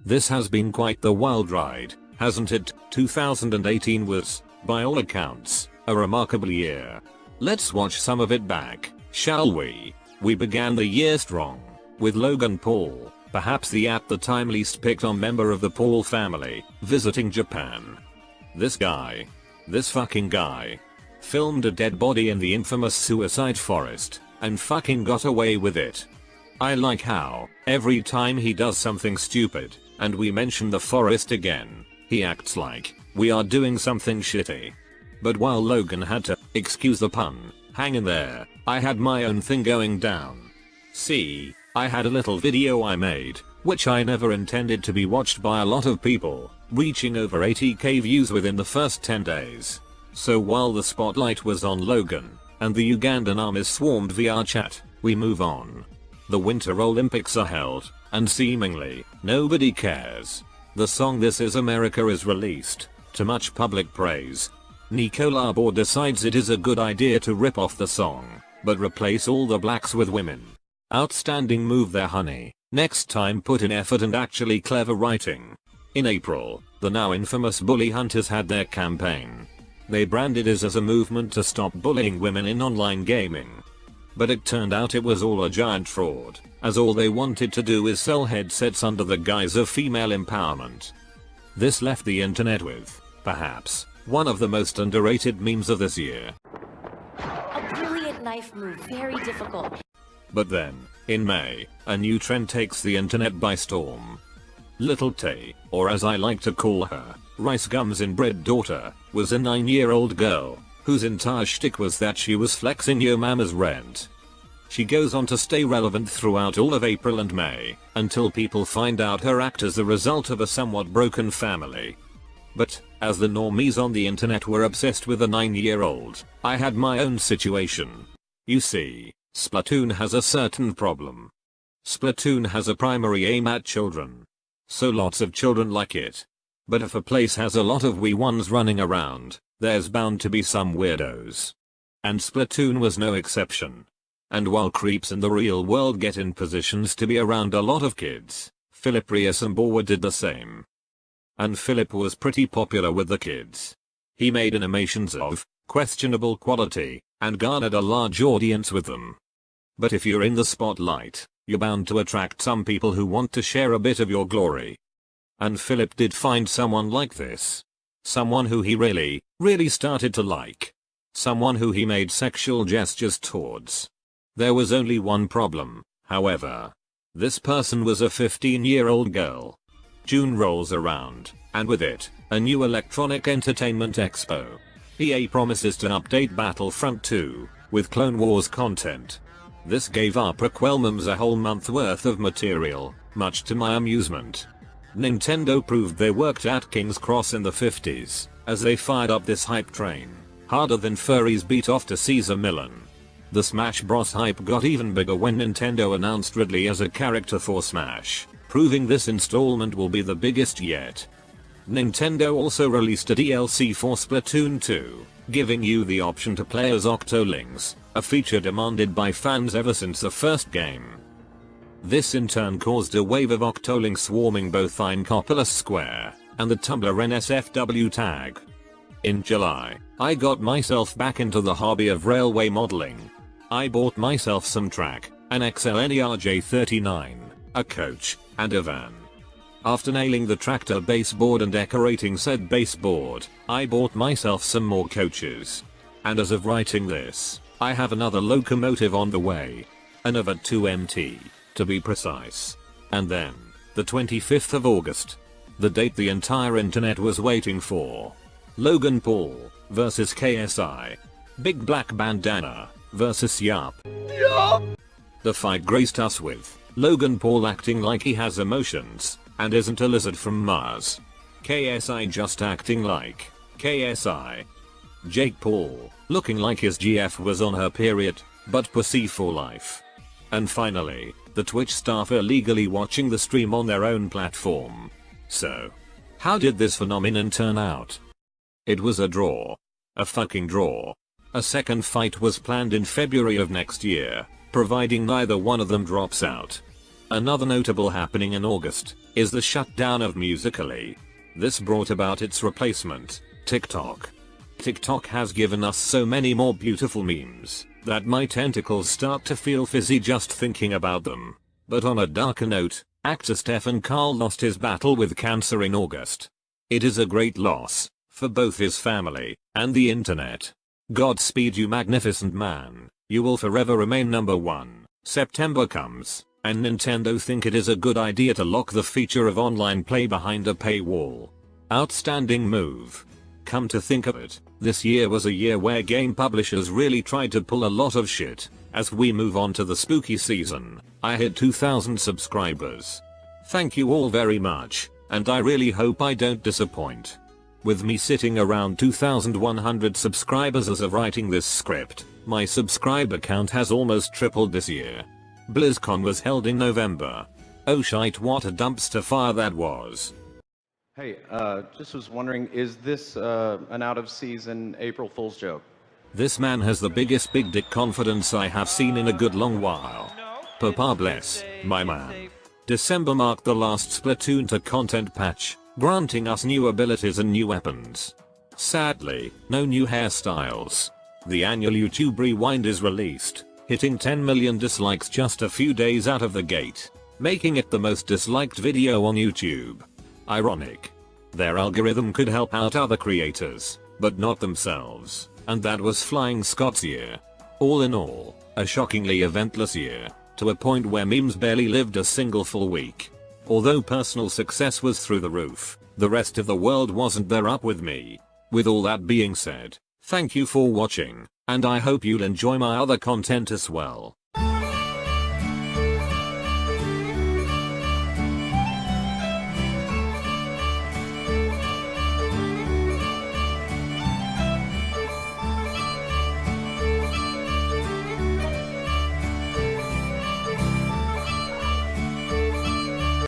This has been quite the wild ride, hasn't it? 2018 was, by all accounts, a remarkable year. Let's watch some of it back, shall we? We began the year strong, with Logan Paul, perhaps the at the time least picked on member of the Paul family, visiting Japan. This fucking guy, filmed a dead body in the infamous suicide forest, and fucking got away with it. I like how, every time he does something stupid, and we mention the forest again, he acts like we are doing something shitty. But while Logan had to, excuse the pun, hang in there, I had my own thing going down. See, I had a little video I made, which I never intended to be watched by a lot of people, reaching over 80k views within the first 10 days. So while the spotlight was on Logan, and the Ugandan armies swarmed VR chat, we move on. The Winter Olympics are held, and seemingly, nobody cares. The song This Is America is released, to much public praise. Nicola Bohr decides it is a good idea to rip off the song, but replace all the blacks with women. Outstanding move there, honey. Next time put in effort and actually clever writing. In April, the now infamous bully hunters had their campaign. They branded it as a movement to stop bullying women in online gaming. But it turned out it was all a giant fraud, as all they wanted to do is sell headsets under the guise of female empowerment. This left the internet with, perhaps, one of the most underrated memes of this year. A brilliant knife move, very difficult. But then, in May, a new trend takes the internet by storm. Little Tay, or as I like to call her, Rice Gums Inbred daughter, was a 9-year-old girl, whose entire shtick was that she was flexing yo mama's rent. She goes on to stay relevant throughout all of April and May, until people find out her act as the result of a somewhat broken family. But, as the normies on the internet were obsessed with a 9-year-old, I had my own situation. You see, Splatoon has a certain problem. Splatoon has a primary aim at children. So lots of children like it. But if a place has a lot of wee ones running around, there's bound to be some weirdos. And Splatoon was no exception. And while creeps in the real world get in positions to be around a lot of kids, Philip Reyes and Wolrd did the same. And Philip was pretty popular with the kids. He made animations of questionable quality, and garnered a large audience with them. But if you're in the spotlight, you're bound to attract some people who want to share a bit of your glory. And Philip did find someone like this. Someone who he really started to like. Someone who he made sexual gestures towards. There was only one problem, however. This person was a 15-year-old girl. June rolls around, and with it, a new Electronic Entertainment Expo. EA promises to update Battlefront 2, with Clone Wars content. This gave our prequelmums a whole month worth of material, much to my amusement. Nintendo proved they worked at King's Cross in the 50s, as they fired up this hype train, harder than furries beat off to Caesar Millen. The Smash Bros hype got even bigger when Nintendo announced Ridley as a character for Smash, proving this installment will be the biggest yet. Nintendo also released a DLC for Splatoon 2, giving you the option to play as Octolings, a feature demanded by fans ever since the first game. This in turn caused a wave of Octolings swarming both Inkopolis Square and the Tumblr NSFW tag. In July, I got myself back into the hobby of railway modeling. I bought myself some track, an XLNERJ39, a coach, and a van. After nailing the tractor baseboard and decorating said baseboard, I bought myself some more coaches. And as of writing this, I have another locomotive on the way. Another 2MT, to be precise. And then, the 25th of August. The date the entire internet was waiting for. Logan Paul versus KSI. Big Black Bandana versus Yup. The fight graced us with Logan Paul acting like he has emotions and isn't a lizard from Mars. KSI just acting like KSI. Jake Paul looking like his GF was on her period, but pussy for life. And finally, the Twitch staff illegally watching the stream on their own platform. So, how did this phenomenon turn out? It was a draw. A fucking draw. A second fight was planned in February of next year, providing neither one of them drops out. Another notable happening in August is the shutdown of Musical.ly. This brought about its replacement, TikTok. TikTok has given us so many more beautiful memes that my tentacles start to feel fizzy just thinking about them. But on a darker note, actor Stephen Carl lost his battle with cancer in August. It is a great loss for both his family and the internet. Godspeed, you magnificent man. You will forever remain number one. September comes, and Nintendo think it is a good idea to lock the feature of online play behind a paywall. Outstanding move. Come to think of it, this year was a year where game publishers really tried to pull a lot of shit. As we move on to the spooky season, I hit 2,000 subscribers. Thank you all very much, and I really hope I don't disappoint. With me sitting around 2,100 subscribers as of writing this script, my subscriber count has almost tripled this year. BlizzCon was held in November. Oh shite, what a dumpster fire that was. Hey, just was wondering, is this an out-of-season April Fool's joke? This man has the biggest big dick confidence I have seen in a good long while. Papa bless, my man. December marked the last Splatoon 2 content patch, granting us new abilities and new weapons. Sadly, no new hairstyles. The annual YouTube Rewind is released, hitting 10 million dislikes just a few days out of the gate, making it the most disliked video on YouTube. Ironic. Their algorithm could help out other creators, but not themselves, and that was Flying Scott's year. All in all, a shockingly eventless year, to a point where memes barely lived a single full week. Although personal success was through the roof, the rest of the world wasn't there up with me. With all that being said, thank you for watching, and I hope you'll enjoy my other content as well.